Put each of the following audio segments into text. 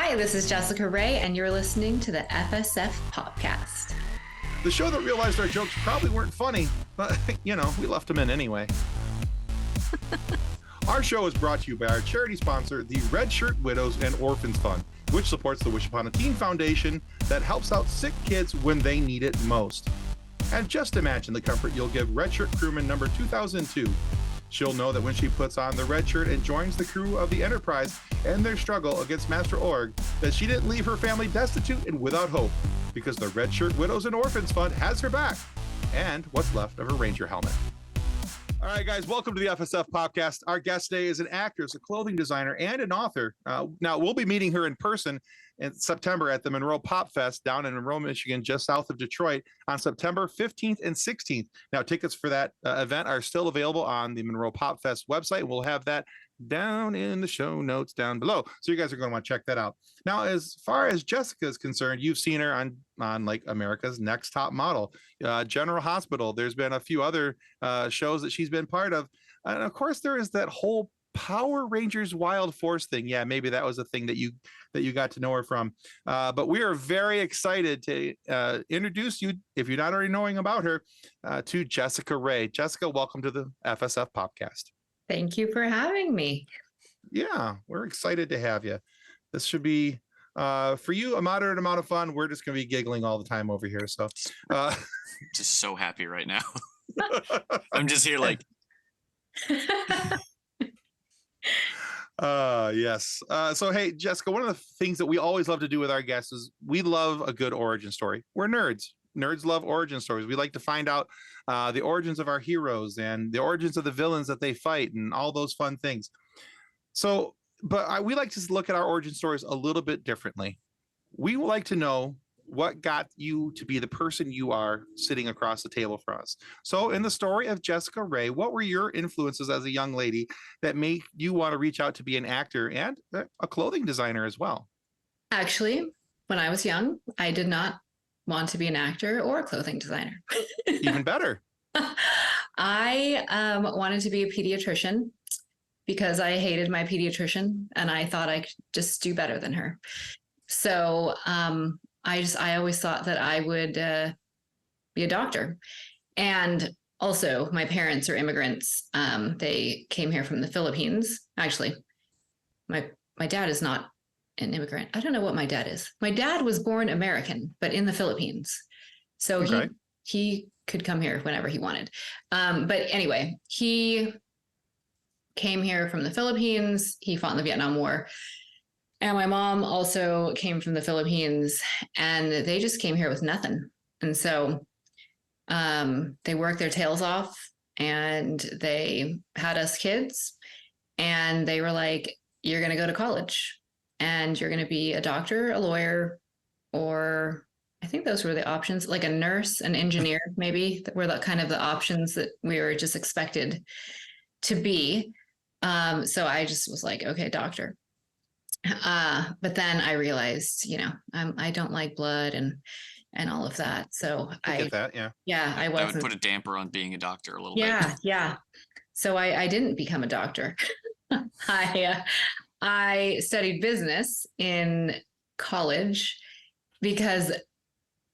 Hi, this is Jessica Rey, and you're listening to the FSF PopCast. The show that realized our jokes probably weren't funny, but, we left them in anyway. Our show is brought to you by our charity sponsor, the Red Shirt Widows and Orphans Fund, which supports the Wish Upon a Teen Foundation that helps out sick kids when they need it most. And just imagine the comfort you'll give Red Shirt crewman number 2002. She'll know that when she puts on the red shirt and joins the crew of the Enterprise and their struggle against Master Org, that she didn't leave her family destitute and without hope, because the Red Shirt Widows and Orphans Fund has her back, and what's left of her Ranger helmet. All right, guys, welcome to the FSF PopCast. Our guest today is an actress, a clothing designer, and an author. Now, we'll be meeting her in person in September at the Monroe Pop Fest down in Monroe, Michigan, just south of Detroit on September 15th and 16th. Now, tickets for that event are still available on the Monroe Pop Fest website. We'll have that down in the show notes down below. So you guys are going to want to check that out. Now, as far as Jessica is concerned, you've seen her on like America's Next Top Model, General Hospital. There's been a few other shows that she's been part of. And of course, there is that whole Power Rangers Wild Force thing. Yeah, maybe that was a thing that you got to know her from. But we are very excited to introduce you, if you're not already knowing about her, to Jessica Rey. Jessica, welcome to the FSF PopCast. Thank you for having me. Yeah, we're excited to have you. This should be, for you, a moderate amount of fun. We're just going to be giggling all the time over here. So, just so happy right now. I'm just here like. Yes. So, hey, Jessica, one of the things that we always love to do with our guests is we love a good origin story. We're nerds. Nerds love origin stories. We like to find out the origins of our heroes and the origins of the villains that they fight and all those fun things. So, we like to look at our origin stories a little bit differently. We would like to know what got you to be the person you are sitting across the table from us. So in the story of Jessica Rey, what were your influences as a young lady that made you want to reach out to be an actor and a clothing designer as well? Actually, when I was young, I did not want to be an actor or a clothing designer. Even better. I wanted to be a pediatrician because I hated my pediatrician and I thought I could just do better than her. So I always thought that I would be a doctor. And also my parents are immigrants. They came here from the Philippines. Actually, my dad is not an immigrant. I don't know what my dad is. My dad was born American, but in the Philippines. So okay. he could come here whenever he wanted. But anyway, he came here from the Philippines. He fought in the Vietnam War. And my mom also came from the Philippines, and they just came here with nothing. And so they worked their tails off and they had us kids, and they were like, you're going to go to college and you're going to be a doctor, a lawyer, or I think those were the options, like a nurse, an engineer, maybe, that were the kind of the options that we were just expected to be. So I just was like, okay, doctor. But then I realized, I don't like blood and all of that. So I get that. Yeah. I wasn't. That would put a damper on being a doctor a little bit. Yeah. So I didn't become a doctor. I studied business in college because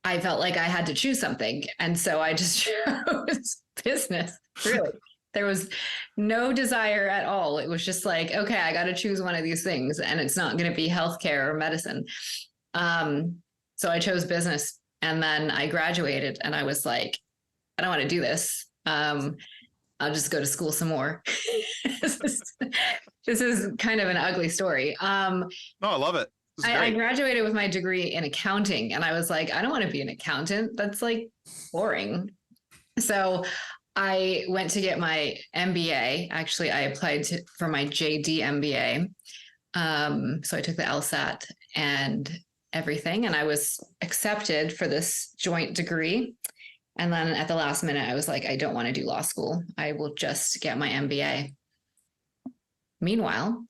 I felt like I had to choose something. And so I just chose business, really. There was no desire at all. It was just like, okay, I got to choose one of these things, and it's not going to be healthcare or medicine. So I chose business, and then I graduated, and I was like, I don't want to do this. I'll just go to school some more. This is kind of an ugly story. No, I love it. I graduated with my degree in accounting, and I was like, I don't want to be an accountant. That's like boring. So I went to get my MBA. Actually, I applied for my JD MBA. So I took the LSAT and everything, and I was accepted for this joint degree. And then at the last minute, I was like, I don't want to do law school. I will just get my MBA. Meanwhile,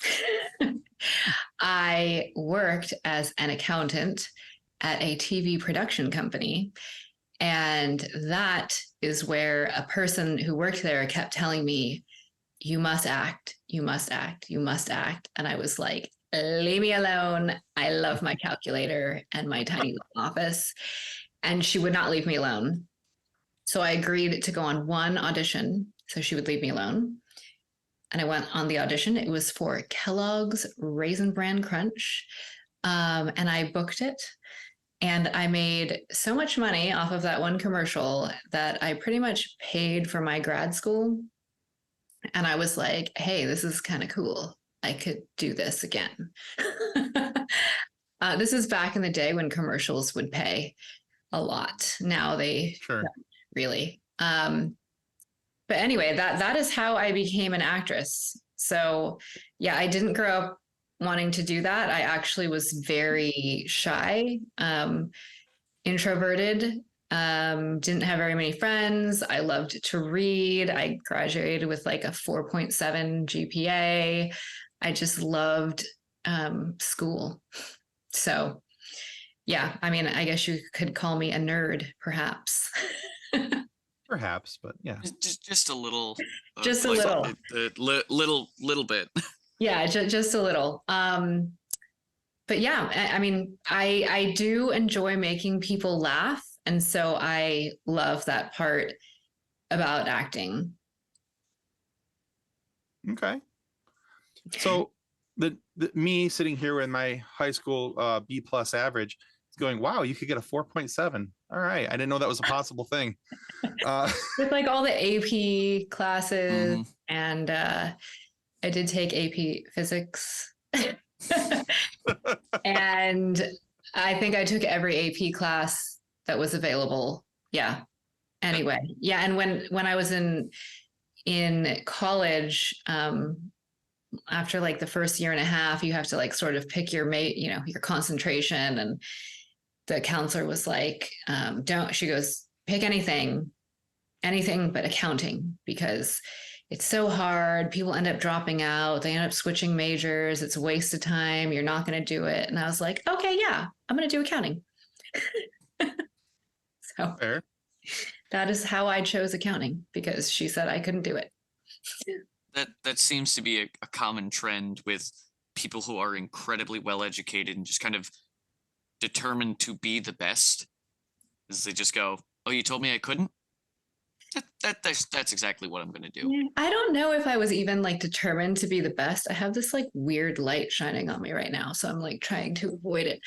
I worked as an accountant at a TV production company. And that is where a person who worked there kept telling me, you must act, you must act, you must act. And I was like, leave me alone. I love my calculator and my tiny little office. And she would not leave me alone. So I agreed to go on one audition so she would leave me alone. And I went on the audition. It was for Kellogg's Raisin Bran Crunch. And I booked it. And I made so much money off of that one commercial that I pretty much paid for my grad school. And I was like, hey, this is kind of cool. I could do this again. This is back in the day when commercials would pay a lot. Now they Sure. don't really. But anyway, that is how I became an actress. So yeah, I didn't grow up wanting to do that. I actually was very shy, introverted, didn't have very many friends. I loved to read. I graduated with like a 4.7 GPA. I just loved school. So yeah, I mean, I guess you could call me a nerd, perhaps. Perhaps, but yeah. Just a little. Just a little. Little bit. Yeah, just a little. But yeah, I mean, I do enjoy making people laugh. And so I love that part about acting. Okay. So the me sitting here in my high school B+ average is going, wow, you could get a 4.7. All right. I didn't know that was a possible thing. With like all the AP classes Mhm. and I did take AP physics. And I think I took every AP class that was available. Yeah. Anyway, yeah. And when I was in college, after like the first year and a half, you have to like sort of pick your your concentration. And the counselor was like, she goes, pick anything but accounting, because it's so hard. People end up dropping out. They end up switching majors. It's a waste of time. You're not going to do it. And I was like, okay, yeah, I'm going to do accounting. So Fair. that is how I chose accounting, because she said I couldn't do it. That seems to be a common trend with people who are incredibly well educated and just kind of determined to be the best. Is they just go, "Oh, you told me I couldn't." That's exactly what I'm going to do. I don't know if I was even like determined to be the best. I have this like weird light shining on me right now, so I'm like trying to avoid it.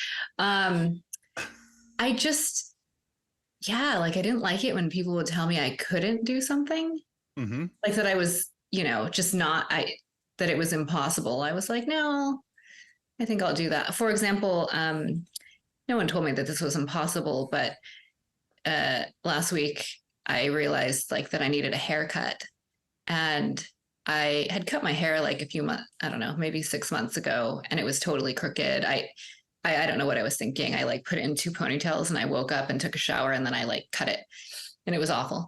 I just, yeah, like I didn't like it when people would tell me I couldn't do something, Mm-hmm. like that I was, just not, that it was impossible. I was like, no, I think I'll do that. For example, no one told me that this was impossible, but last week I realized like that I needed a haircut, and I had cut my hair like a few months, I don't know, maybe 6 months ago, and it was totally crooked. I don't know what I was thinking. I like put it in 2 ponytails, and I woke up and took a shower, and then I like cut it, and it was awful.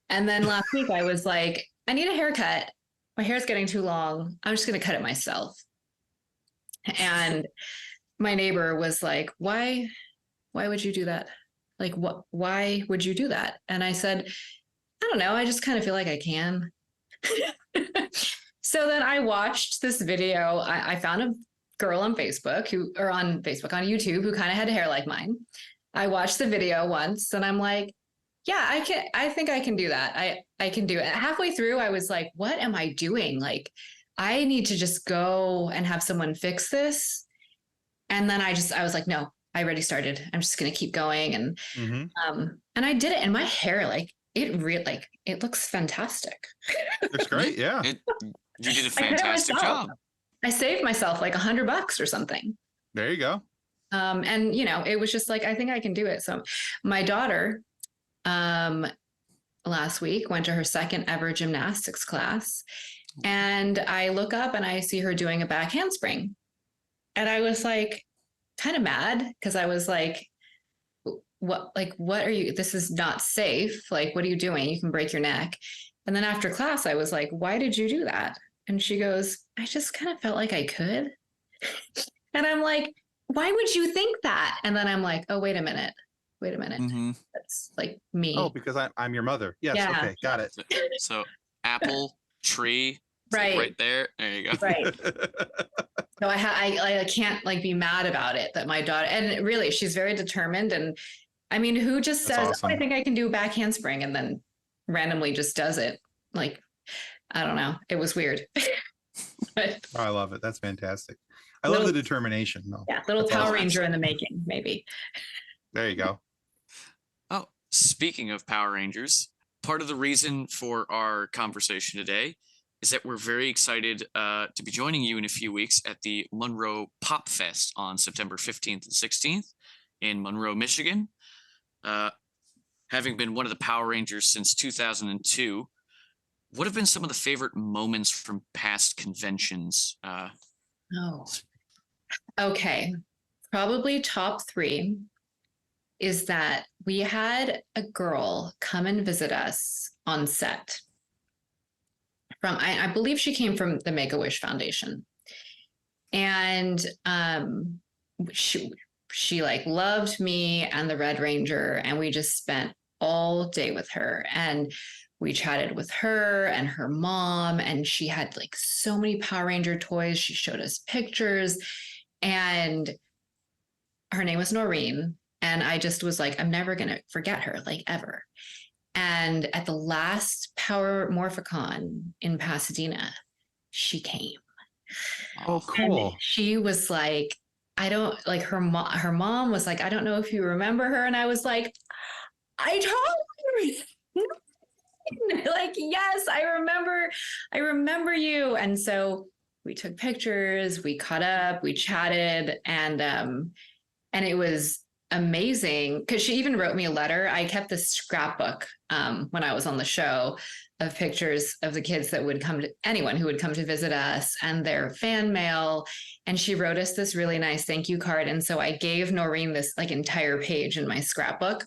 And then last week I was like, I need a haircut. My hair's getting too long. I'm just going to cut it myself. And my neighbor was like, why would you do that? Like, why would you do that? And I said, I don't know. I just kind of feel like I can. So then I watched this video. I found a girl on Facebook on YouTube, who kind of had hair like mine. I watched the video once and I'm like, yeah, I think I can do that. I can do it. Halfway through, I was like, what am I doing? Like, I need to just go and have someone fix this. And then I was like, no, I already started. I'm just going to keep going. And, and I did it. And my hair, like, it looks fantastic. It's great. Yeah. You did a fantastic job. I saved myself like $100 or something. There you go. And it was just like, I think I can do it. So my daughter, last week went to her second ever gymnastics class, and I look up and I see her doing a back handspring. And I was like, kind of mad, because I was like, what are you, this is not safe. Like, what are you doing? You can break your neck. And then after class, I was like, why did you do that? And she goes, I just kind of felt like I could. And I'm like, why would you think that? And then I'm like, oh, wait a minute. Mm-hmm. That's like me. Oh, because I'm your mother. Yes. Yeah. Okay. Got it. So apple, tree, right. Right there. There you go. Right. So I can't like be mad about it that my daughter, and really she's very determined. And I mean, who just That's says, awesome. oh, I think I can do a back handspring and then randomly just does it? Like, I don't know. It was weird. But I love it. That's fantastic. I love the determination. No, yeah, little that's Power awesome. Ranger in the making, maybe. There you go. Oh, speaking of Power Rangers, part of the reason for our conversation today is that we're very excited to be joining you in a few weeks at the Monroe Pop Fest on September 15th and 16th in Monroe, Michigan. Having been one of the Power Rangers since 2002, what have been some of the favorite moments from past conventions? Oh, okay. Probably top 3 is that we had a girl come and visit us on set. I believe she came from the Make-A-Wish Foundation. And she like loved me and the Red Ranger, and we just spent all day with her. And we chatted with her and her mom, and she had like so many Power Ranger toys. She showed us pictures, and her name was Noreen. And I just was like, I'm never going to forget her, like ever. And at the last Power Morphicon in Pasadena, she came. Oh, cool. And she was like, I don't like her mom was like, I don't know if you remember her. And I was like, I told you. Like, yes, I remember you. And so we took pictures, we caught up, we chatted, and it was amazing because she even wrote me a letter. I kept this scrapbook when I was on the show of pictures of the kids that would come to anyone who would come to visit us and their fan mail. And she wrote us this really nice thank you card. And so I gave Noreen this like entire page in my scrapbook.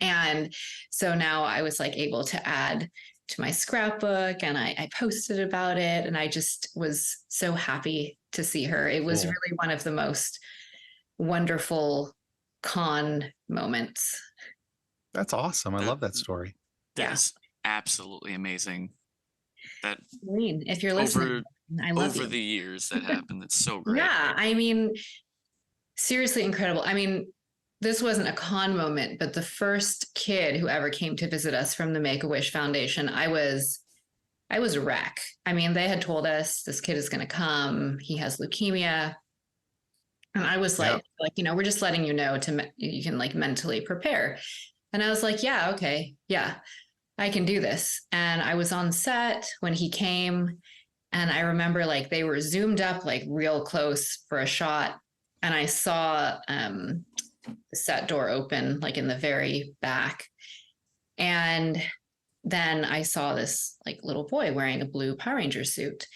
And so now I was like able to add to my scrapbook, and I posted about it, and I just was so happy to see her. It was really one of the most wonderful con moments. That's awesome. I love that story. That's absolutely amazing. That Noreen, if you're listening, I love over you. the years that happened. That's so great. Yeah, I mean, seriously incredible. I mean, this wasn't a con moment, but the first kid who ever came to visit us from the Make-A-Wish Foundation, I was a wreck. I mean, they had told us this kid is going to come. He has leukemia. And I was like, we're just letting you know you can like mentally prepare. And I was like, yeah, okay. Yeah, I can do this. And I was on set when he came, and I remember like they were zoomed up like real close for a shot. And I saw the set door open like in the very back. And then I saw this like little boy wearing a blue Power Ranger suit.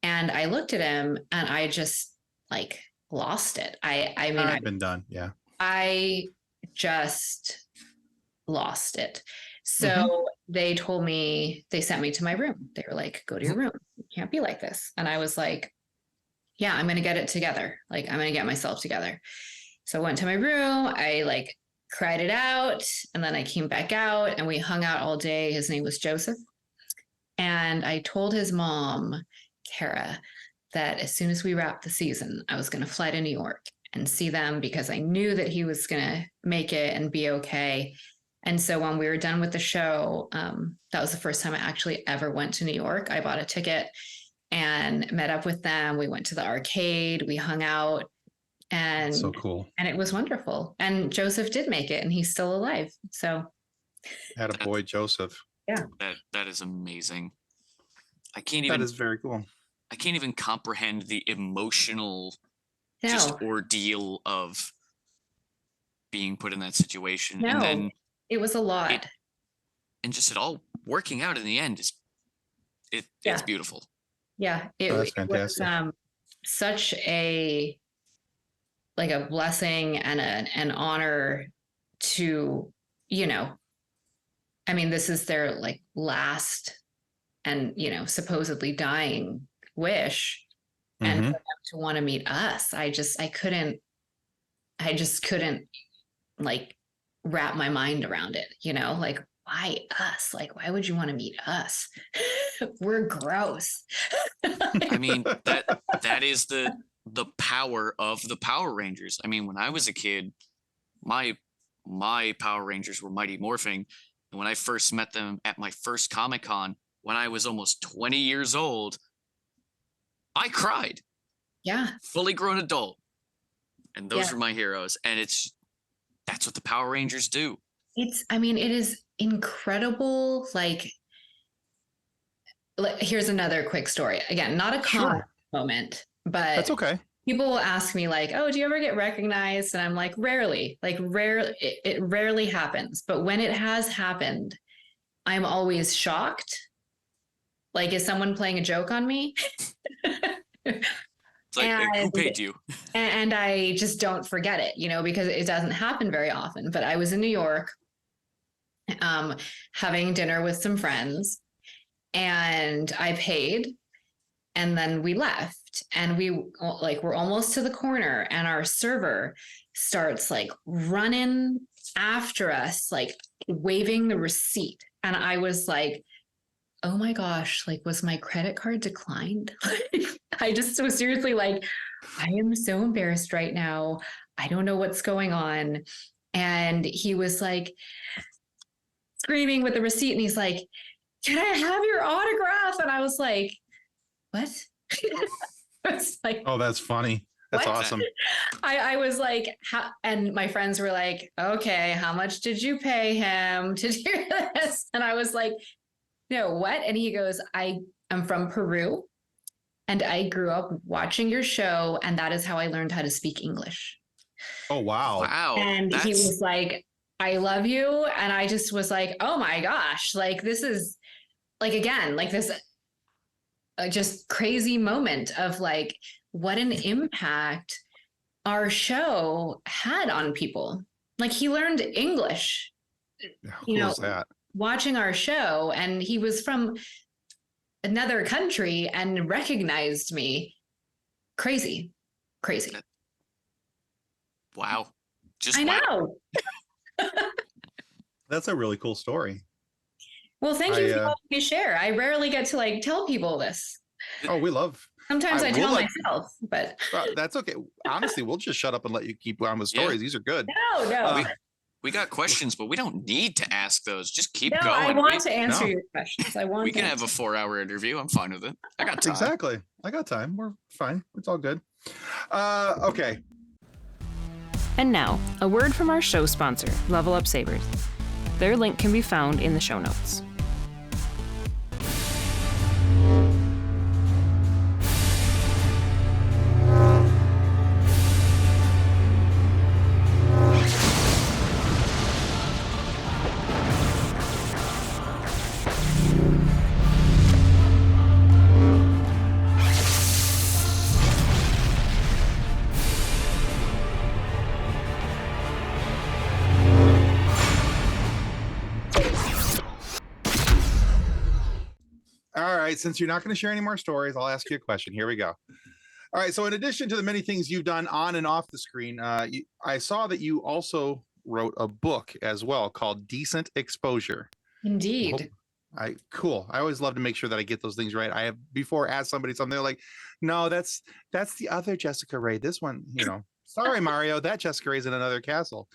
And I looked at him and I just like lost it. I mean, I've been done. Yeah. I just lost it. So they told me, they sent me to my room. They were like, go to your room. You can't be like this. And I was like, yeah, I'm going to get it together. Like, I'm going to get myself together. So I went to my room. I like cried it out. And then I came back out and we hung out all day. His name was Joseph. And I told his mom, Kara, that as soon as we wrapped the season, I was going to fly to New York and see them because I knew that he was going to make it and be okay. And so when we were done with the show, that was the first time I actually ever went to New York. I bought a ticket and met up with them. We went to the arcade, we hung out, and so cool. And it was wonderful. And Joseph did make it, and he's still alive. So attaboy, Joseph. Yeah. That is amazing. That is very cool. I can't even comprehend the emotional just ordeal of being put in that situation. And then it was a lot. And just it all working out in the end it's beautiful. Yeah. That's fantastic. It was such a blessing and an honor to, I mean, this is their like last and, supposedly dying wish, and for them to want to meet us. I just couldn't like wrap my mind around it, like, why us? Like, why would you want to meet us? We're gross. I mean, that that is the power of the Power Rangers. I mean, when I was a kid, my Power Rangers were Mighty Morphing, and when I first met them at my first Comic-Con when I was almost 20 years old, I cried. Yeah. Fully grown adult. And those Yeah. were my heroes. And that's what the Power Rangers do. I mean, it is incredible. Like, here's another quick story. Again, not a comic moment, but That's okay. people will ask me like, oh, do you ever get recognized? And I'm like, rarely, it rarely happens. But when it has happened, I'm always shocked. Like, is someone playing a joke on me? It's like, who paid you? And I just don't forget it, because it doesn't happen very often. But I was in New York having dinner with some friends, and I paid, and then we left, and we're almost to the corner, and our server starts like running after us, like waving the receipt. And I was like, oh my gosh, like, was my credit card declined? I just was seriously like, I am so embarrassed right now. I don't know what's going on. And he was like screaming with the receipt, and he's like, can I have your autograph? And I was like, what? I was like, oh, that's funny. That's what? awesome. I was like, and my friends were like, okay, how much did you pay him to do this? And I was like, no, what? And he goes, I am from Peru, and I grew up watching your show, and that is how I learned how to speak English. Oh, wow. Wow. And he was like, I love you. And I just was like, oh my gosh, like, this is like, again, like this just crazy moment of like, what an impact our show had on people. Like, he learned English, How cool is that? watching our show, and he was from another country and recognized me. Crazy. Wow. I know. That's a really cool story. Well, thank you for letting me share. I rarely get to like tell people this. Oh, we love. Sometimes I tell myself, but that's okay. Honestly, we'll just shut up and let you keep on with stories. These are good. No. We got questions, but we don't need to ask those. Just keep going. I want to answer your questions. We can have a 4-hour interview. I'm fine with it. I got time. Exactly. I got time. We're fine. It's all good. Okay. And now, a word from our show sponsor, Level Up Sabers. Their link can be found in the show notes. All right. Since you're not going to share any more stories, I'll ask you a question. Here we go. All right. So in addition to the many things you've done on and off the screen, I saw that you also wrote a book as well called Decent Exposure. Indeed. Cool. I always love to make sure that I get those things right. I have before asked somebody something, they're like, no, that's the other Jessica Rey. This one, sorry, Mario, that Jessica Rey's in another castle.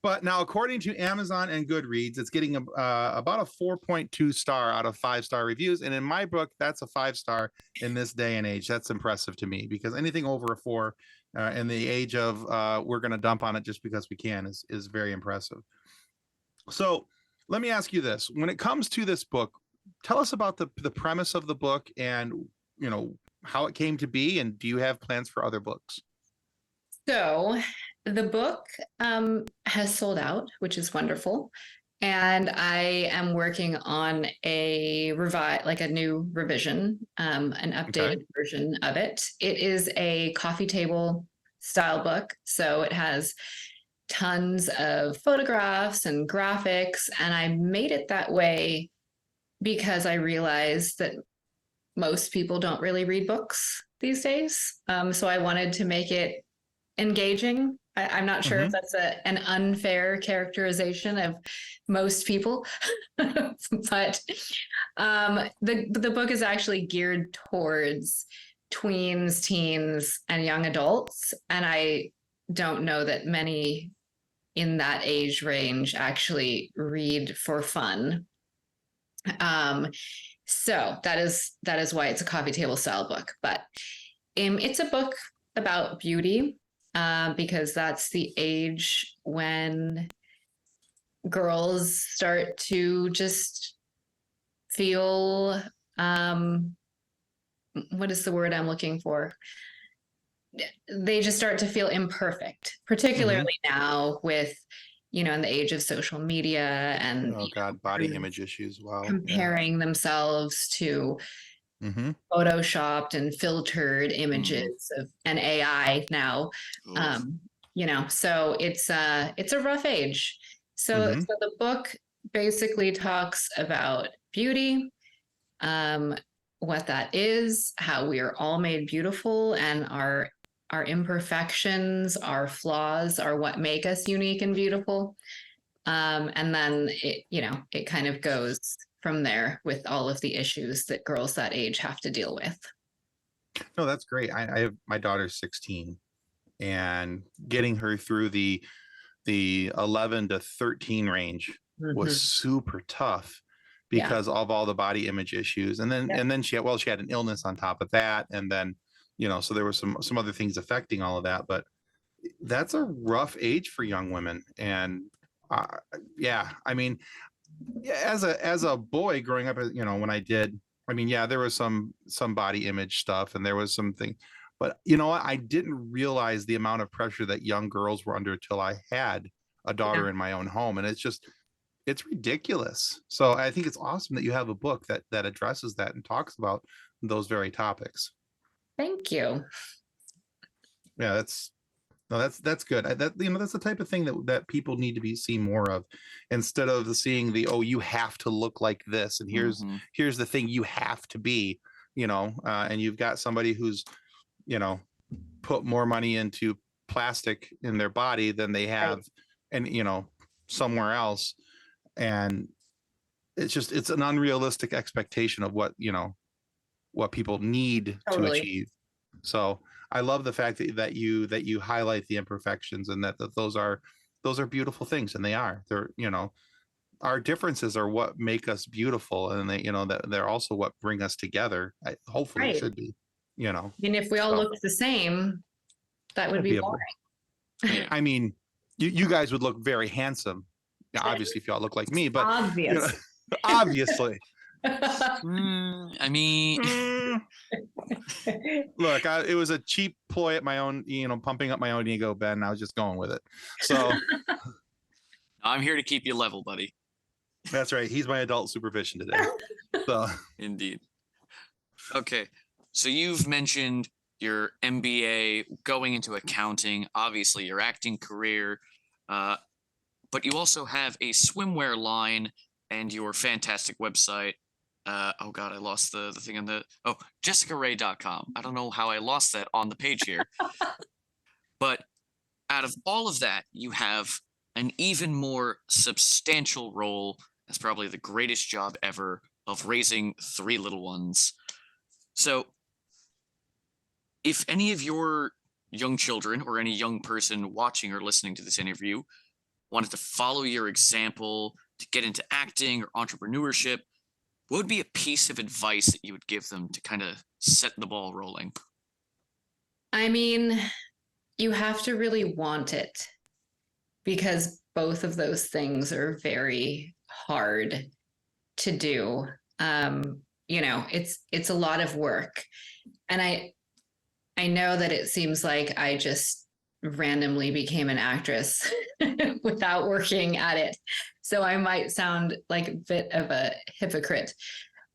But now, according to Amazon and Goodreads, it's getting about a 4.2 star out of 5-star reviews. And in my book, that's a 5-star in this day and age. That's impressive to me, because anything over a 4 in the age of we're going to dump on it just because we can is very impressive. So let me ask you this. When it comes to this book, tell us about the premise of the book and, how it came to be. And do you have plans for other books? So the book has sold out, which is wonderful. And I am working on a new revision, an updated version of it. It is a coffee table style book. So it has tons of photographs and graphics. And I made it that way because I realized that most people don't really read books these days. So I wanted to make it engaging. I'm not sure if that's an unfair characterization of most people, but the book is actually geared towards tweens, teens, and young adults. And I don't know that many in that age range actually read for fun. So that is why it's a coffee table style book. But it's a book about beauty, because that's the age when girls start to just feel, what is the word I'm looking for? They just start to feel imperfect, particularly now with, in the age of social media and Oh God, body image issues. Wow. comparing themselves to photoshopped and filtered images of an AI now. So it's a rough age. So the book basically talks about beauty, what that is, how we are all made beautiful, and our imperfections, our flaws are what make us unique and beautiful. And then it kind of goes from there with all of the issues that girls that age have to deal with. No, that's great. I have, my daughter's 16, and getting her through the 11 to 13 range was super tough because of all the body image issues. And then she had an illness on top of that. And then, so there were some other things affecting all of that, but that's a rough age for young women. And I mean, as a boy growing up, when I did, there was some body image stuff, and there was something, but I didn't realize the amount of pressure that young girls were under until I had a daughter in my own home. And it's ridiculous. So I think it's awesome that you have a book that addresses that and talks about those very topics. Thank you. Yeah, that's good. That's the type of thing that people need to be seeing more of, instead of seeing you have to look like this, and here's the thing you have to be, and you've got somebody who's, put more money into plastic in their body than they have, and somewhere else, and it's an unrealistic expectation of what people need to achieve. So I love the fact that you highlight the imperfections, and that those are beautiful things, and they're our differences are what make us beautiful, and that they're also what bring us together. Hopefully it should be, if we all looked the same, that would be boring. I mean, you guys would look very handsome, obviously, if y'all look like me, but obviously. I mean, look, it was a cheap ploy at my own, pumping up my own ego, Ben. I was just going with it. So I'm here to keep you level, buddy. That's right. He's my adult supervision today. So indeed. Okay, so you've mentioned your MBA, going into accounting, obviously your acting career, but you also have a swimwear line and your fantastic website. Oh God, I lost the thing on JessicaRey.com. I don't know how I lost that on the page here. But out of all of that, you have an even more substantial role. That's probably the greatest job ever, of raising 3 little ones. So if any of your young children or any young person watching or listening to this interview wanted to follow your example to get into acting or entrepreneurship, what would be a piece of advice that you would give them to kind of set the ball rolling? I mean, you have to really want it, because both of those things are very hard to do. It's a lot of work. And I know that it seems like I just randomly became an actress without working at it. So I might sound like a bit of a hypocrite.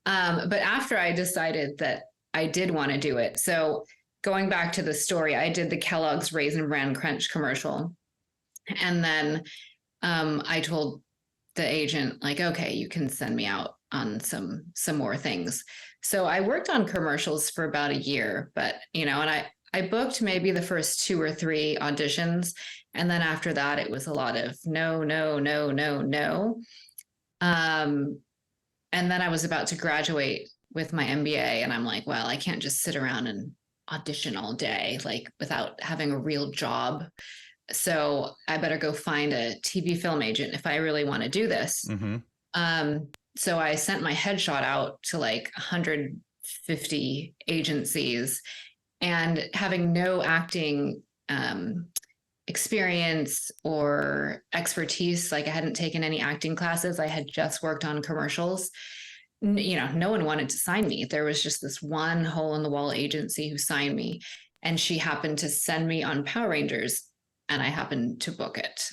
But after I decided that I did want to do it. So going back to the story, I did the Kellogg's Raisin Bran Crunch commercial. And then I told the agent, like, okay, you can send me out on some more things. So I worked on commercials for about a year, but, and I booked maybe the first 2 or 3 auditions. And then after that, it was a lot of no. And then I was about to graduate with my MBA, and I'm like, well, I can't just sit around and audition all day, like without having a real job. So I better go find a TV film agent if I really want to do this. So I sent my headshot out to like 150 agencies, and having no acting experience or expertise, like I hadn't taken any acting classes. I had just worked on commercials. No one wanted to sign me. There was just this one hole in the wall agency who signed me, and she happened to send me on Power Rangers, and I happened to book it.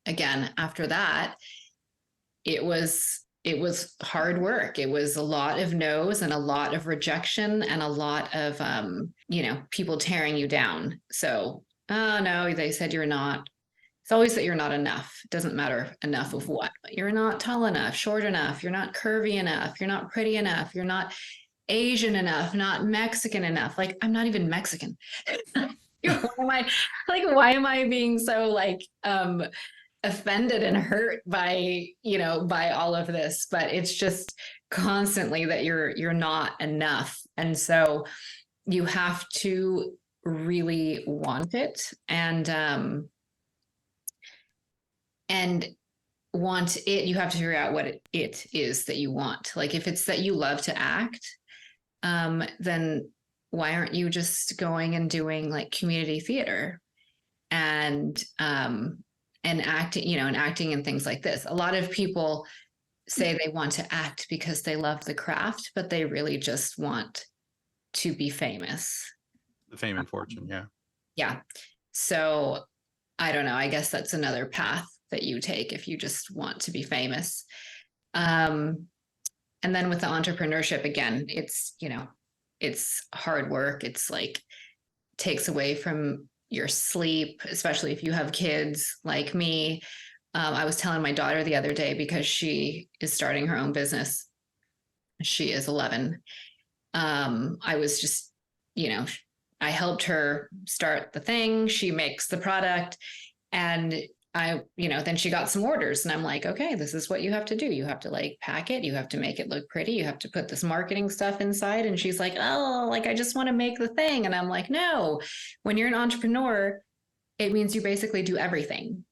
Again, after that, it was hard work. It was a lot of no's and a lot of rejection and a lot of, people tearing you down. So, oh no, they said you're not. It's always that you're not enough. It doesn't matter enough of what, but you're not tall enough, short enough. You're not curvy enough. You're not pretty enough. You're not Asian enough, not Mexican enough. Like, I'm not even Mexican. Why am I being so offended and hurt by all of this? But it's just constantly that you're not enough. And so you have to really want it and want it. You have to figure out what it is that you want. Like if it's that you love to act, then why aren't you just going and doing like community theater and acting, and acting and things like this? A lot of people say they want to act because they love the craft, but they really just want to be famous. The fame and fortune. Yeah. Yeah. So I don't know. I guess that's another path that you take if you just want to be famous. And then with the entrepreneurship, again, it's hard work. It's like takes away from your sleep, especially if you have kids like me. I was telling my daughter the other day, because she is starting her own business. She is 11. I was just, I helped her start the thing. She makes the product, and then she got some orders, and I'm like, okay, this is what you have to do. You have to like pack it. You have to make it look pretty. You have to put this marketing stuff inside. And she's like, oh, like, I just want to make the thing. And I'm like, no, when you're an entrepreneur, it means you basically do everything.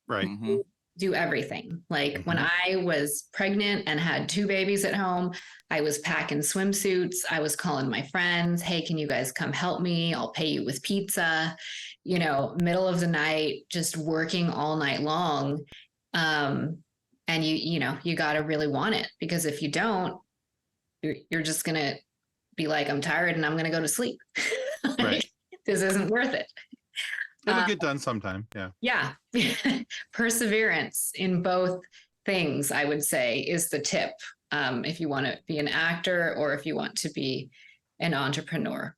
Right. Mm-hmm. Do everything. Like when I was pregnant and had 2 babies at home, I was packing swimsuits. I was calling my friends, hey, can you guys come help me? I'll pay you with pizza, middle of the night, just working all night long. And you got to really want it, because if you don't, you're just going to be like, I'm tired and I'm going to go to sleep. Right. This isn't worth it. It'll get done sometime. Yeah. Yeah. Perseverance in both things, I would say, is the tip. If you want to be an actor or if you want to be an entrepreneur.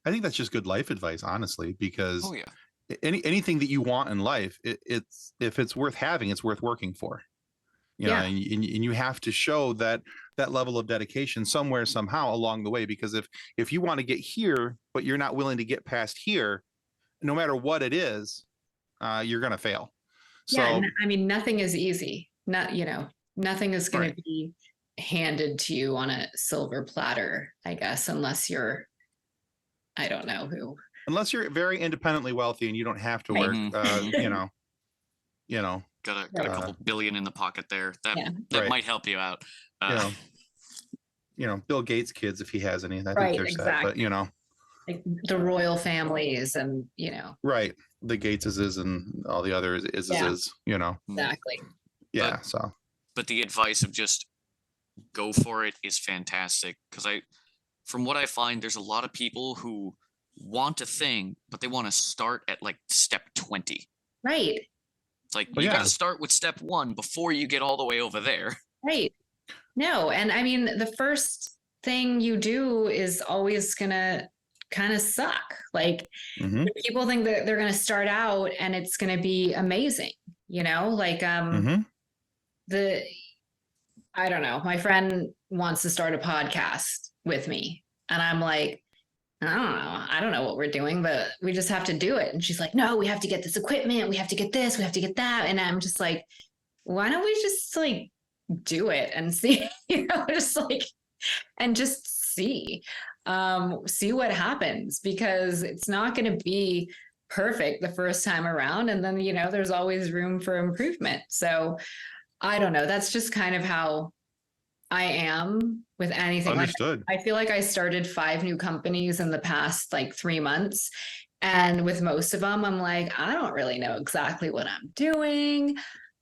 I think that's just good life advice, honestly, because Oh yeah. anything that you want in life, it's if it's worth having, it's worth working for. And you have to show that level of dedication somewhere, somehow along the way, because if you want to get here, but you're not willing to get past here, no matter what it is, you're going to fail. So, I mean, nothing is easy. Nothing is going to be handed to you on a silver platter, I guess, unless you're, I don't know who. Unless you're very independently wealthy and you don't have to work, Got a couple billion in the pocket there. That might help you out. Bill Gates' kids, if he has any, I think they're exactly. set, but like the royal families and, right. The Gateses and all the other is. Exactly. Yeah. But the advice of just go for it is fantastic. Because from what I find, there's a lot of people who want a thing, but they want to start at like step 20. Right. It's like, you got to start with step 1 before you get all the way over there. Right. No. And I mean, the first thing you do is always going to kind of suck. Like people think that they're going to start out and it's going to be amazing, I don't know. My friend wants to start a podcast with me, and I'm like, I don't know what we're doing, but we just have to do it. And she's like, no, we have to get this equipment. We have to get this, we have to get that. And I'm just like, why don't we just like do it and see, just like, and just see what happens, because it's not going to be perfect the first time around. And then, there's always room for improvement. So I don't know. That's just kind of how I am with anything. Understood. Like, I feel like I started 5 new companies in the past 3 months. And with most of them, I'm like, I don't really know exactly what I'm doing,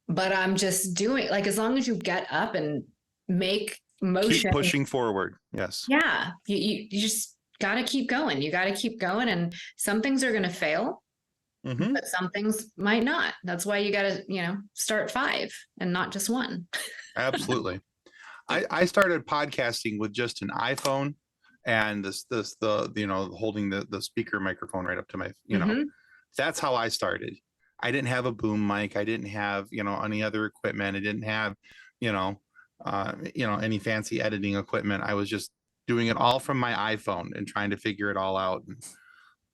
but I'm just doing, as long as you get up and make motion. Keep pushing forward. Yes. Yeah. You just got to keep going. You got to keep going. And some things are going to fail, but some things might not. That's why you got to, start 5 and not just 1. Absolutely. I started podcasting with just an iPhone and holding the speaker microphone right up to my, that's how I started. I didn't have a boom mic. I didn't have, any other equipment. I didn't have, any fancy editing equipment. I was just doing it all from my iPhone and trying to figure it all out. And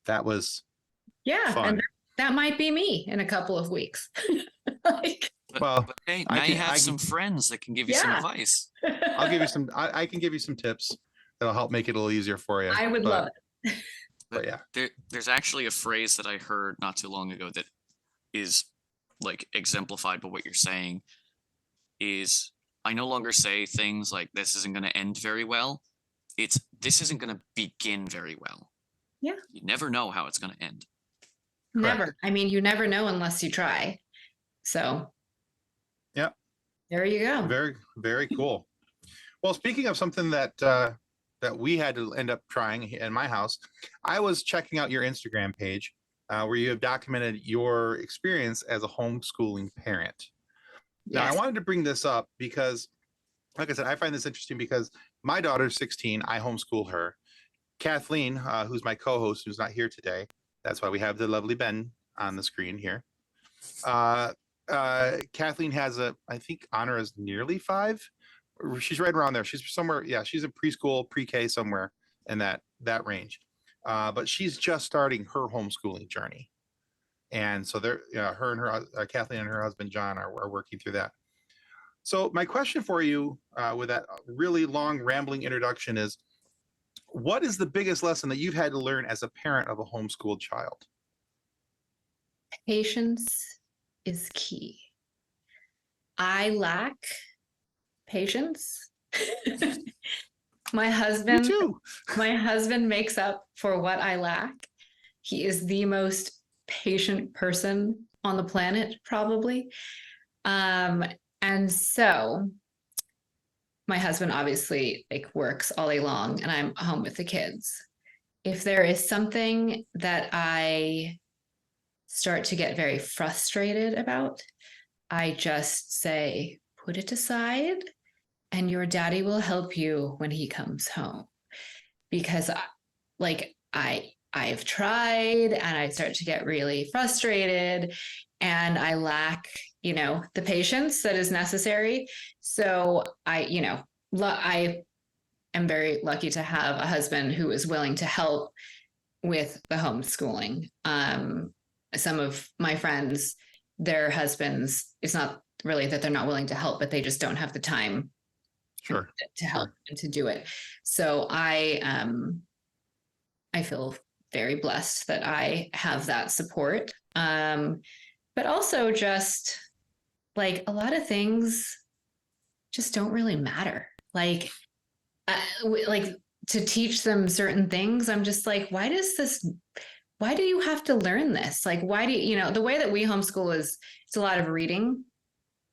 that was fun. And that might be me in a couple of weeks. But hey, now you have some friends that can give you some advice. I'll give you some. I can give you some tips that'll help make it a little easier for you. I would love it. But yeah, there's actually a phrase that I heard not too long ago that is exemplified by what you're saying. Is I no longer say things like this isn't going to end very well. It's this isn't going to begin very well. Yeah. You never know how it's going to end. Never. Correct. I mean, you never know unless you try. So. Yeah. There you go. Very, very cool. Well, speaking of something that we had to end up trying in my house, I was checking out your Instagram page where you have documented your experience as a homeschooling parent. Now, I wanted to bring this up because, like I said, I find this interesting because my daughter's 16. I homeschool her. Kathleen, who's my co-host, who's not here today. That's why we have the lovely Ben on the screen here. Kathleen has I think honor is nearly 5. She's right around there. She's somewhere. Yeah, she's in preschool, pre-K, somewhere in that range. But she's just starting her homeschooling journey. And so Kathleen and her husband, John, are working through that. So my question for you with that really long rambling introduction is, what is the biggest lesson that you've had to learn as a parent of a homeschooled child? Patience is key. I lack patience. My husband, Me too. My husband makes up for what I lack. He is the most patient person on the planet, probably. And so my husband obviously works all day long and I'm home with the kids. If there is something that I start to get very frustrated about, I just say, put it aside and your daddy will help you when he comes home. Because I've tried and I start to get really frustrated and I lack, the patience that is necessary. So I am very lucky to have a husband who is willing to help with the homeschooling. Some of my friends, their husbands, it's not really that they're not willing to help, but they just don't have the time to help and to do it. So I feel very blessed that I have that support. But also just a lot of things just don't really matter. To teach them certain things, I'm just why do you have to learn this? Why do you, the way that we homeschool is it's a lot of reading.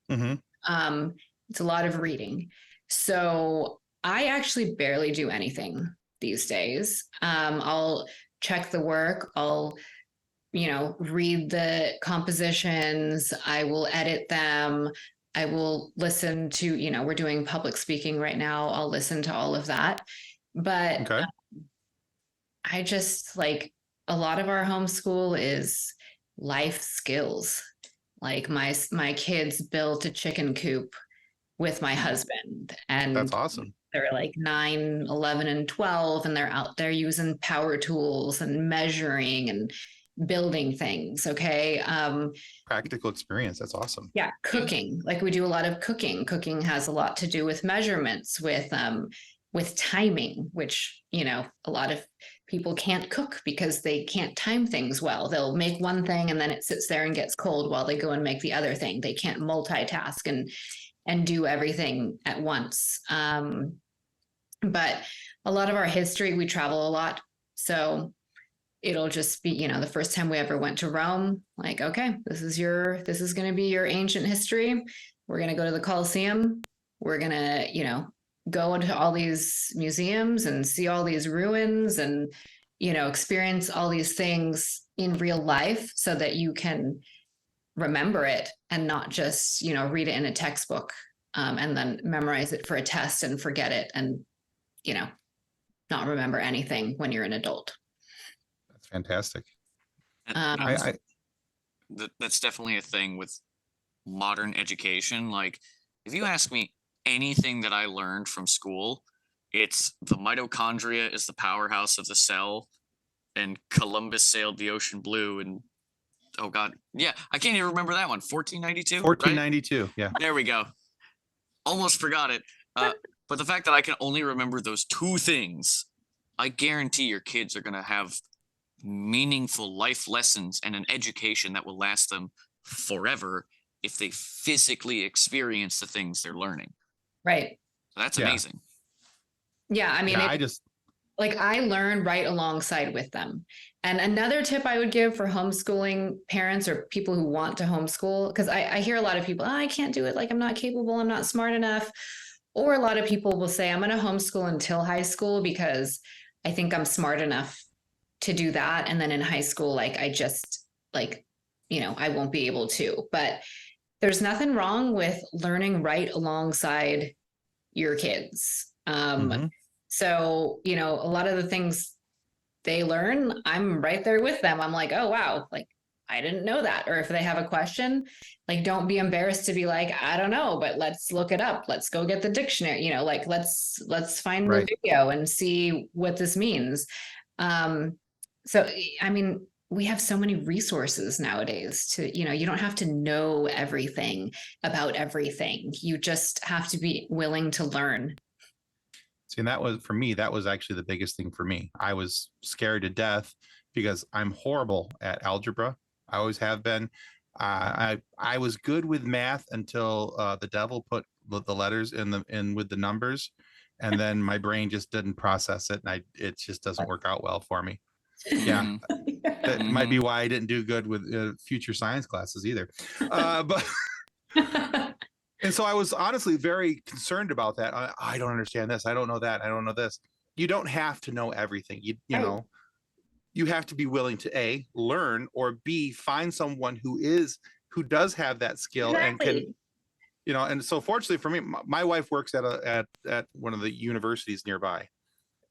Mm-hmm. It's a lot of reading. So I actually barely do anything these days. I'll check the work. I'll, read the compositions. I will edit them. I will listen to, we're doing public speaking right now. I'll listen to all of that. But I just a lot of our homeschool is life skills. My kids built a chicken coop with my husband, and that's awesome. They're 9, 11, and 12, and they're out there using power tools and measuring and building things. Okay. Practical experience. That's awesome. Yeah. Cooking. We do a lot of cooking. Cooking has a lot to do with measurements, with, with timing, which, a lot of people can't cook because they can't time things well. They'll make one thing and then it sits there and gets cold while they go and make the other thing. They can't multitask and do everything at once. But a lot of our history, we travel a lot. So it'll just be, the first time we ever went to Rome, like, okay, this is going to be your ancient history. We're going to go to the Colosseum. We're going to, go into all these museums and see all these ruins and, experience all these things in real life so that you can remember it and not just, read it in a textbook and then memorize it for a test and forget it and, not remember anything when you're an adult. That's fantastic. That's definitely a thing with modern education. Like, if you ask me anything that I learned from school, it's the mitochondria is the powerhouse of the cell, and Columbus sailed the ocean blue, and oh god, yeah, I can't even remember that one. 1492. 1492. Right? Yeah. There we go. Almost forgot it. But the fact that I can only remember those two things, I guarantee your kids are going to have meaningful life lessons and an education that will last them forever if they physically experience the things they're learning. Right. So that's amazing. Yeah. I mean, I learn right alongside with them. And another tip I would give for homeschooling parents or people who want to homeschool, because I hear a lot of people, I can't do it. Like, I'm not capable. I'm not smart enough. Or a lot of people will say, I'm going to homeschool until high school because I think I'm smart enough to do that. And then in high school, I won't be able to. But there's nothing wrong with learning right alongside your kids. So, a lot of the things they learn, I'm right there with them. I'm like, oh, wow, I didn't know that. Or if they have a question, don't be embarrassed to be like, I don't know, but let's look it up. Let's go get the dictionary, let's find the video and see what this means. So, I mean, we have so many resources nowadays to, you don't have to know everything about everything. You just have to be willing to learn. See, and that was actually the biggest thing for me. I was scared to death because I'm horrible at algebra. I always have been. I was good with math until the devil put the letters in with the numbers, and then my brain just didn't process it, and it just doesn't work out well for me. Yeah, that might be why I didn't do good with future science classes either. But and so I was honestly very concerned about that. I don't understand this. I don't know that. I don't know this. You don't have to know everything. You know. You have to be willing to A, learn, or B, find someone who does have that skill and can, and so fortunately for me, my wife works at one of the universities nearby.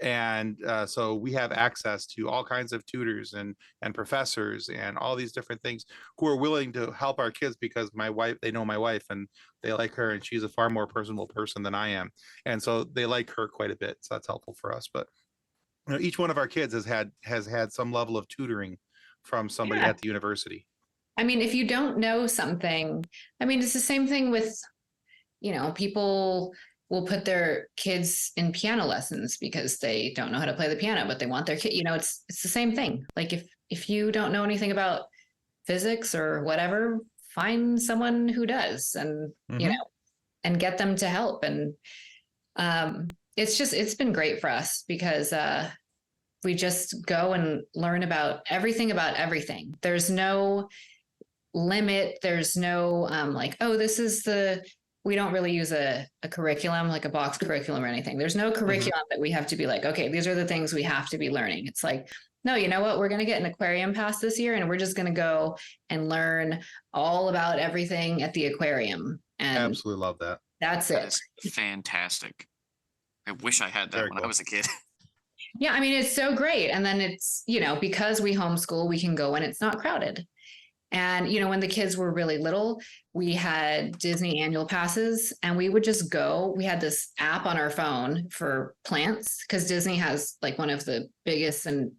And so we have access to all kinds of tutors and professors and all these different things who are willing to help our kids because they know my wife and they like her, and she's a far more personable person than I am. And so they like her quite a bit. So that's helpful for us. But each one of our kids has had some level of tutoring from somebody at the university. I mean, if you don't know something, it's the same thing with, people will put their kids in piano lessons because they don't know how to play the piano, but they want their kid, it's the same thing. Like if you don't know anything about physics or whatever, find someone who does and, and get them to help. And, it's been great for us because we just go and learn about everything. There's no limit. There's no we don't really use a curriculum, like a box curriculum or anything. There's no curriculum that we have to be like, okay, these are the things we have to be learning. It's like, no, you know what? We're going to get an aquarium pass this year and we're just going to go and learn all about everything at the aquarium. And absolutely love that. That's it. Fantastic. I wish I had that when I was a kid. Yeah, it's so great. And then it's, because we homeschool, we can go when it's not crowded. And, when the kids were really little, we had Disney annual passes and we would just go. We had this app on our phone for plants because Disney has one of the biggest and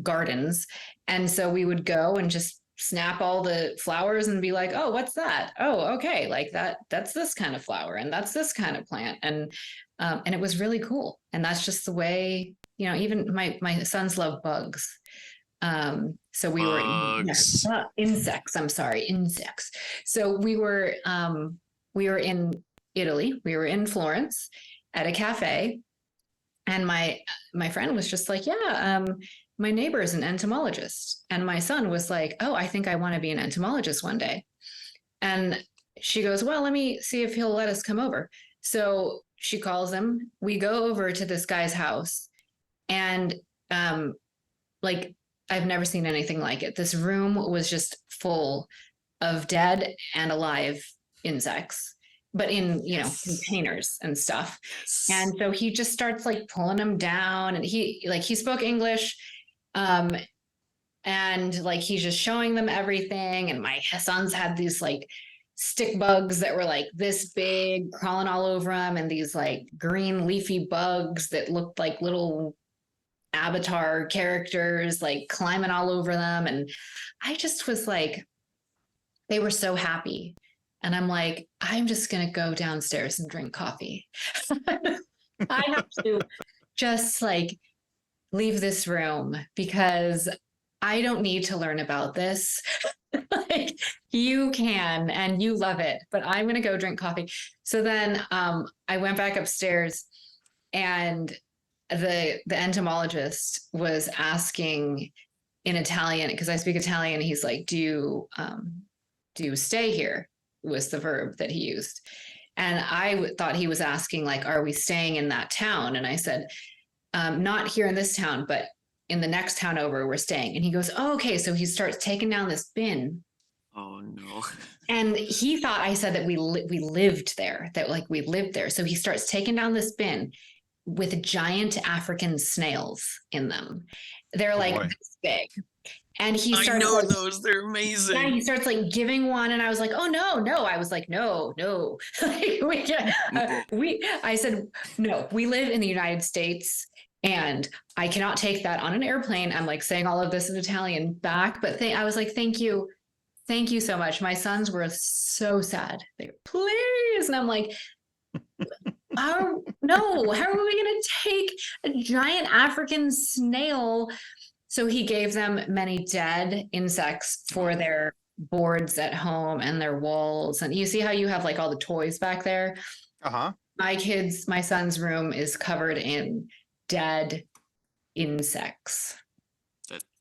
gardens. And so we would go and just snap all the flowers and be like, oh, what's that? Oh, okay, like that's this kind of flower and that's this kind of plant. And it was really cool. And that's just the way, even my sons love bugs. So we were Bugs. insects. I'm sorry, insects. So we were in Italy. We were in Florence at a cafe, and my friend was just like, yeah, my neighbor is an entomologist, and my son was like, oh, I think I want to be an entomologist one day. And she goes, well, let me see if he'll let us come over. So she calls him. We go over to this guy's house, and like, I've never seen anything like it. This room was just full of dead and alive insects, but in, containers and stuff. And so he just starts like pulling them down, and he spoke English. And like, he's just showing them everything. And my sons had these like stick bugs that were like this big crawling all over them, and these like green leafy bugs that looked like little Avatar characters like climbing all over them. And I just was like, they were so happy. And I'm like, I'm just going to go downstairs and drink coffee. I have to just like leave this room because I don't need to learn about this. Like, you can, and you love it, but I'm going to go drink coffee. So then I went back upstairs, and the entomologist was asking in Italian, because I speak Italian. He's like, do you stay here? Was the verb that he used. And I thought he was asking like, are we staying in that town? And I said, not here in this town, but in the next town over, we're staying. And he goes, oh, okay. So he starts taking down this bin. Oh no. And he thought I said that we lived there, that like we lived there. So he starts taking down this bin with giant African snails in them. They're like this big. And he starts, I know like, those, they're amazing. Yeah, he starts like giving one, and I was like, oh no. I was like, no. Like, I said, no, we live in the United States, and I cannot take that on an airplane. I'm like saying all of this in Italian back, but I was like, thank you so much. My sons were so sad. They were, please. And I'm like, how are we going to take a giant African snail? So he gave them many dead insects for their boards at home and their walls. And you see how you have like all the toys back there? Uh-huh. My son's room is covered in dead insects.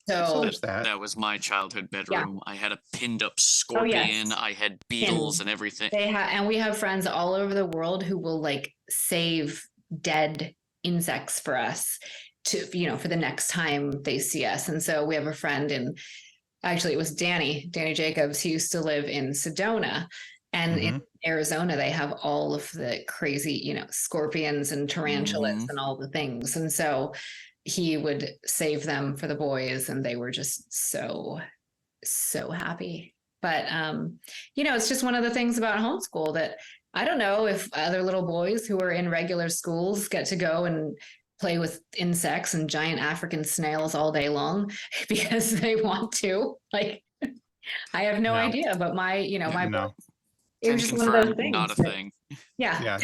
That was my childhood bedroom. Yeah. I had a pinned up scorpion. I had beetles and everything. And we have friends all over the world who will like save dead insects for us to, for the next time they see us. And so we have a friend actually it was Danny Jacobs. He used to live in Sedona, and in Arizona, they have all of the crazy, scorpions and tarantulas and all the things. And so he would save them for the boys, and they were just so happy. But, it's just one of the things about homeschool that I don't know if other little boys who are in regular schools get to go and play with insects and giant African snails all day long because they want to. Like, I have no idea, but it was just one of those things. Not a thing. Yeah.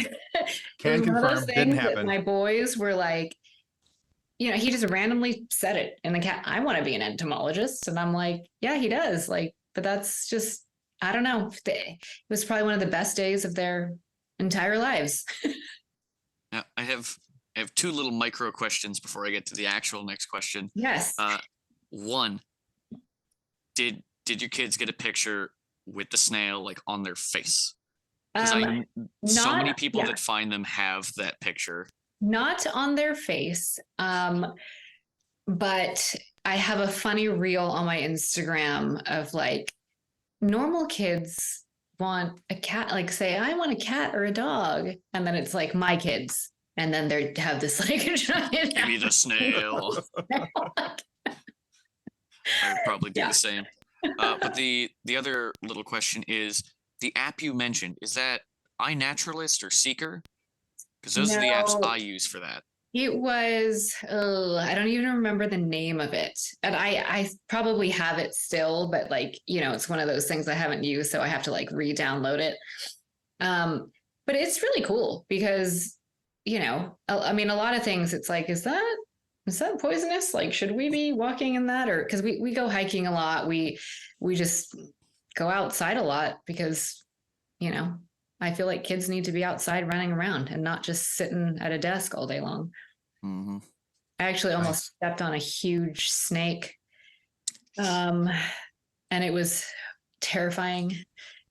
Can confirm, didn't happen. My boys were like, he just randomly said it in the cat. I want to be an entomologist. And I'm like, yeah, he does. Like, but that's just, I don't know. It was probably one of the best days of their entire lives. Now, I have two little micro questions before I get to the actual next question. Yes. One, did your kids get a picture with the snail like on their face? Because so many people that find them have that picture. Not on their face, but I have a funny reel on my Instagram of like normal kids want a cat, like say, I want a cat or a dog. And then it's like my kids. And then they have this like giant. Give me the snail. I would probably do the same. But the other little question is, the app you mentioned, is that iNaturalist or Seeker? Because those are the apps I use for that. It was, oh, I don't even remember the name of it. And I probably have it still, but like, it's one of those things I haven't used, so I have to like re-download it. But it's really cool because, I mean, a lot of things it's like, is that poisonous? Like, should we be walking in that? Or because we go hiking a lot. We just go outside a lot because, I feel like kids need to be outside running around and not just sitting at a desk all day long. Mm-hmm. I actually almost stepped on a huge snake. And it was terrifying.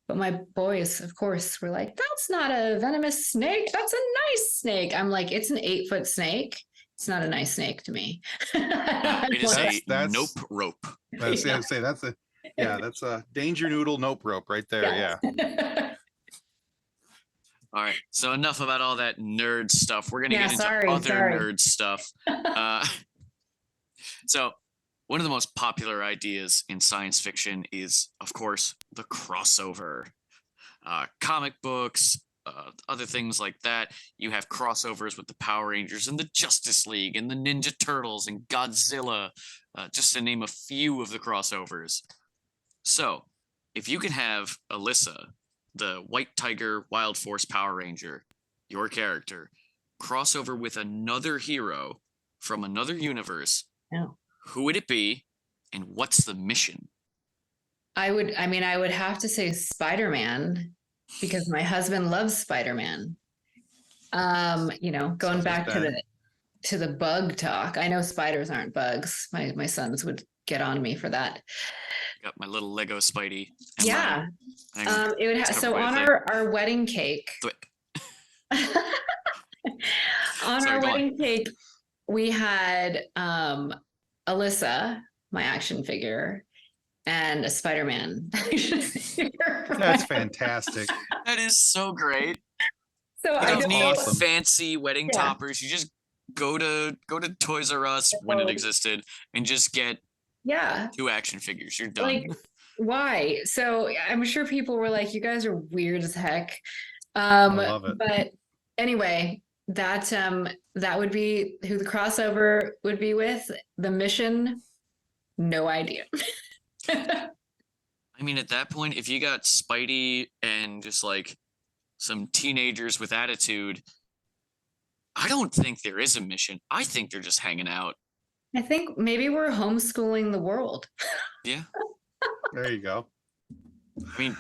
But my boys, of course, were like, that's not a venomous snake. That's a nice snake. I'm like, it's an 8-foot snake. It's not a nice snake to me. It is That's nope rope. That's that's a danger noodle nope rope right there. Yes. Yeah. All right. So enough about all that nerd stuff. We're gonna get into sorry. nerd stuff. So one of the most popular ideas in science fiction is, of course, the crossover. Comic books, other things like that. You have crossovers with the Power Rangers and the Justice League and the Ninja Turtles and Godzilla, just to name a few of the crossovers. So if you can have Alyssa, the White Tiger Wild Force Power Ranger, your character, crossover with another hero from another universe, who would it be and what's the mission? I would have to say Spider-Man because my husband loves Spider-Man. Going back to the bug talk. I know spiders aren't bugs. My sons would get on me for that. Got my little Lego Spidey. Yeah. It would have so on our wedding cake. Wedding cake, we had Alyssa, my action figure, and a Spider-Man. That's fantastic. That is so great. So you don't need awesome. fancy wedding toppers. You just go to Toys R Us when it existed and just get 2 action figures. You're done. Like, why? So I'm sure people were like, you guys are weird as heck. I love it. But anyway, that would be who the crossover would be with. The mission, no idea. I mean, at that point, if you got Spidey and just like some teenagers with attitude, I don't think there is a mission. I think they're just hanging out. I think maybe we're homeschooling the world. Yeah. There you go. I mean,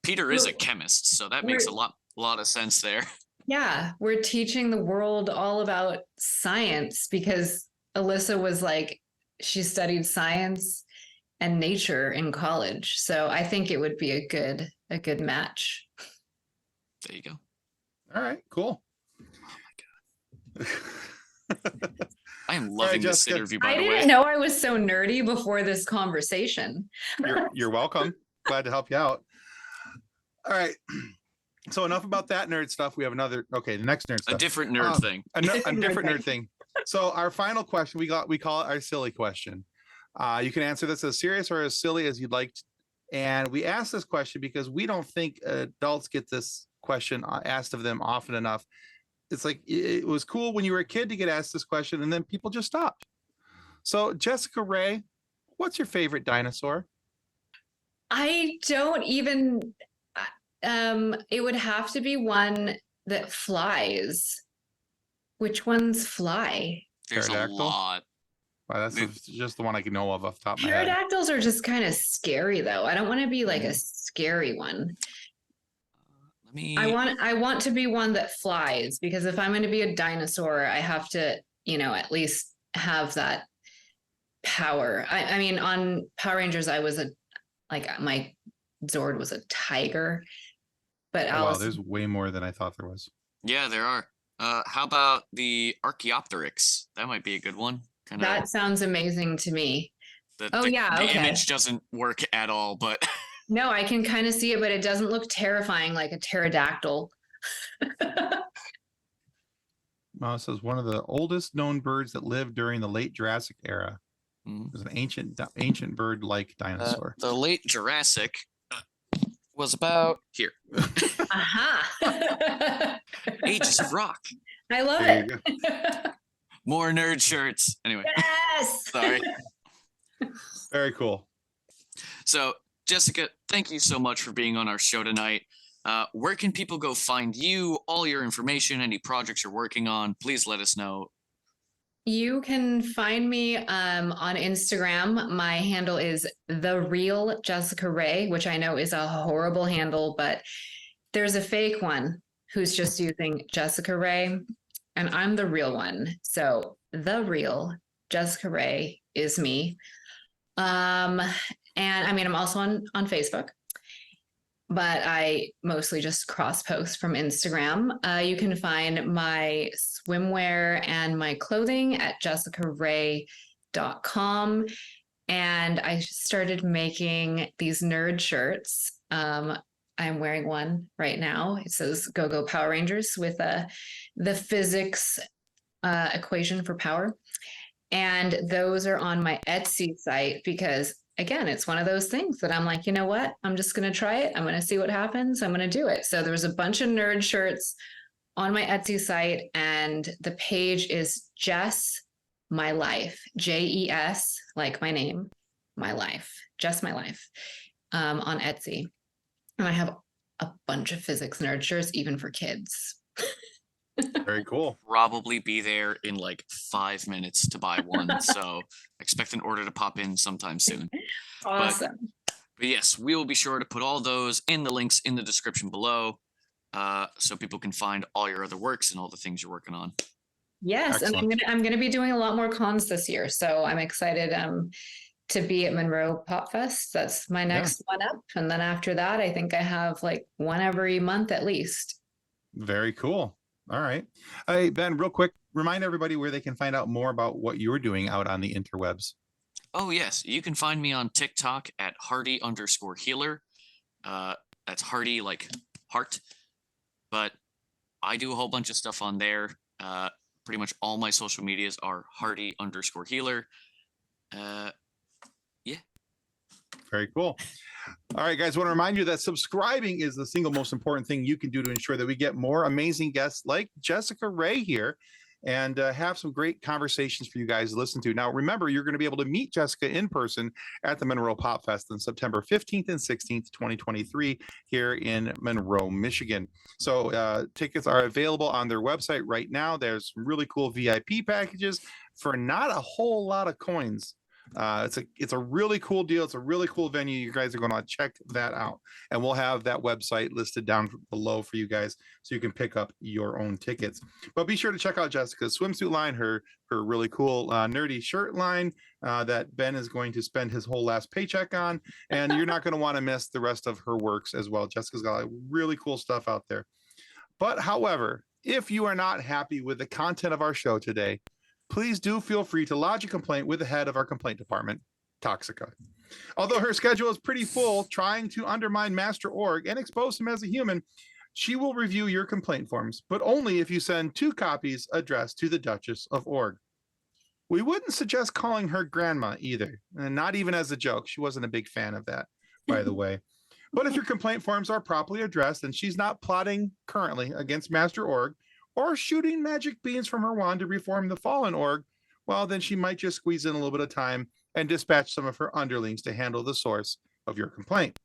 Peter is a chemist, so that makes a lot of sense there. Yeah, we're teaching the world all about science because Alyssa was like, she studied science and nature in college. So I think it would be a good match. There you go. All right, cool. Oh my God. I am loving this interview, by the way. I didn't know I was so nerdy before this conversation. You're welcome. Glad to help you out. All right. So enough about that nerd stuff. We have the next nerd stuff. A different nerd thing. A different nerd thing. So our final question, we call it our silly question. You can answer this as serious or as silly as you'd like. And we ask this question because we don't think adults get this question asked of them often enough. It's like, it was cool when you were a kid to get asked this question and then people just stopped. So Jessica Rey, what's your favorite dinosaur? I don't even, it would have to be one that flies. Which ones fly? There's a lot. Wow, that's just the one I can know of off the top of my head. Pterodactyls are just kind of scary though. I don't want to be like a scary one. I want to be one that flies because if I'm going to be a dinosaur, I have to, at least have that power. I mean, on Power Rangers, I was my Zord was a tiger, but wow, there's way more than I thought there was. Yeah, there are. How about the Archaeopteryx? That might be a good one. That sounds amazing to me. The image doesn't work at all, but no, I can kind of see it, but it doesn't look terrifying like a pterodactyl. Well, it says one of the oldest known birds that lived during the late Jurassic era. It was an ancient bird-like dinosaur. The late Jurassic was about here. Aha! Ages of rock. I love it. More nerd shirts. Anyway, Yes. sorry. Very cool. So, Jessica, thank you so much for being on our show tonight. Where can people go find you, all your information, any projects you're working on? Please let us know. You can find me on Instagram. My handle is The Real Jessica Rey, which I know is a horrible handle, but there's a fake one who's just using Jessica Rey, and I'm the real one. So The Real Jessica Rey is me. And I mean, I'm also on Facebook, but I mostly just cross post from Instagram. You can find my swimwear and my clothing at jessicaray.com. And I started making these nerd shirts. I'm wearing one right now. It says Go Go Power Rangers with the physics equation for power. And those are on my Etsy site because, again, it's one of those things that I'm like, you know what? I'm just going to try it. I'm going to see what happens. I'm going to do it. So there's a bunch of nerd shirts on my Etsy site, and the page is Jess My Life, JES, like my name, my life, Jess My Life, on Etsy. And I have a bunch of physics nerd shirts, even for kids. Very cool. Probably be there in like 5 minutes to buy one. So expect an order to pop in sometime soon. Awesome. But yes, we will be sure to put all those in the links in the description below, so people can find all your other works and all the things you're working on. Yes, Excellent. and I'm gonna be doing a lot more cons this year, so I'm excited to be at Monroe Pop Fest. That's my next one up, and then after that, I think I have like one every month at least. Very cool. All right. Hey, Ben, real quick, remind everybody where they can find out more about what you're doing out on the interwebs. Oh, yes. You can find me on TikTok at Hardy_healer. That's Hardy like heart. But I do a whole bunch of stuff on there. Pretty much all my social medias are Hardy_healer. Yeah. Very cool. All right, guys, I want to remind you that subscribing is the single most important thing you can do to ensure that we get more amazing guests like Jessica Rey here and have some great conversations for you guys to listen to. Now, remember, you're going to be able to meet Jessica in person at the Monroe Pop Fest on September 15th and 16th, 2023 here in Monroe, Michigan. So tickets are available on their website right now. There's some really cool VIP packages for not a whole lot of coins. It's a really cool deal. It's a really cool venue. You guys are going to check that out, and we'll have that website listed down below for you guys so you can pick up your own tickets. But be sure to check out Jessica's swimsuit line, her really cool nerdy shirt line that Ben is going to spend his whole last paycheck on, and you're not going to want to miss the rest of her works as well. Jessica's got really cool stuff out there. But however, if you are not happy with the content of our show today, please do feel free to lodge a complaint with the head of our complaint department, Toxica. Although her schedule is pretty full, trying to undermine Master Org and expose him as a human, she will review your complaint forms, but only if you send 2 copies addressed to the Duchess of Org. We wouldn't suggest calling her grandma either, and not even as a joke. She wasn't a big fan of that, by the way. But if your complaint forms are properly addressed and she's not plotting currently against Master Org, or shooting magic beans from her wand to reform the fallen org, well, then she might just squeeze in a little bit of time and dispatch some of her underlings to handle the source of your complaint.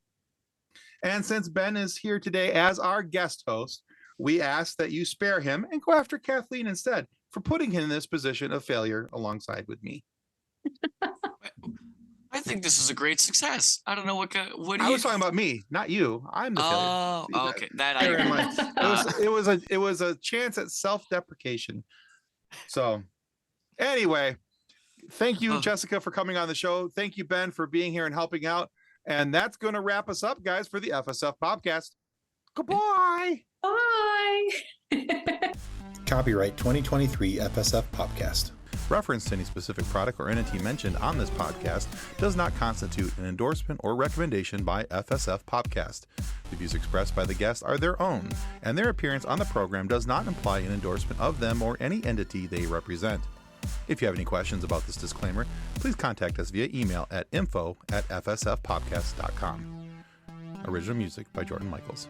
And since Ben is here today as our guest host, we ask that you spare him and go after Kathleen instead for putting him in this position of failure alongside with me. I think this is a great success. I don't know what do you... I was talking about me, not you. I'm the failure. Oh, okay. It was a chance at self-deprecation. So anyway, thank you, Jessica, for coming on the show. Thank you, Ben, for being here and helping out. And that's going to wrap us up, guys, for the FSF PopCast. Goodbye. Bye. Copyright 2023 FSF PopCast. Reference to any specific product or entity mentioned on this podcast does not constitute an endorsement or recommendation by FSF PopCast. The views expressed by the guests are their own, and their appearance on the program does not imply an endorsement of them or any entity they represent. If you have any questions about this disclaimer, please contact us via email at info@fsfpopcast.com. Original music by Jordan Michaels.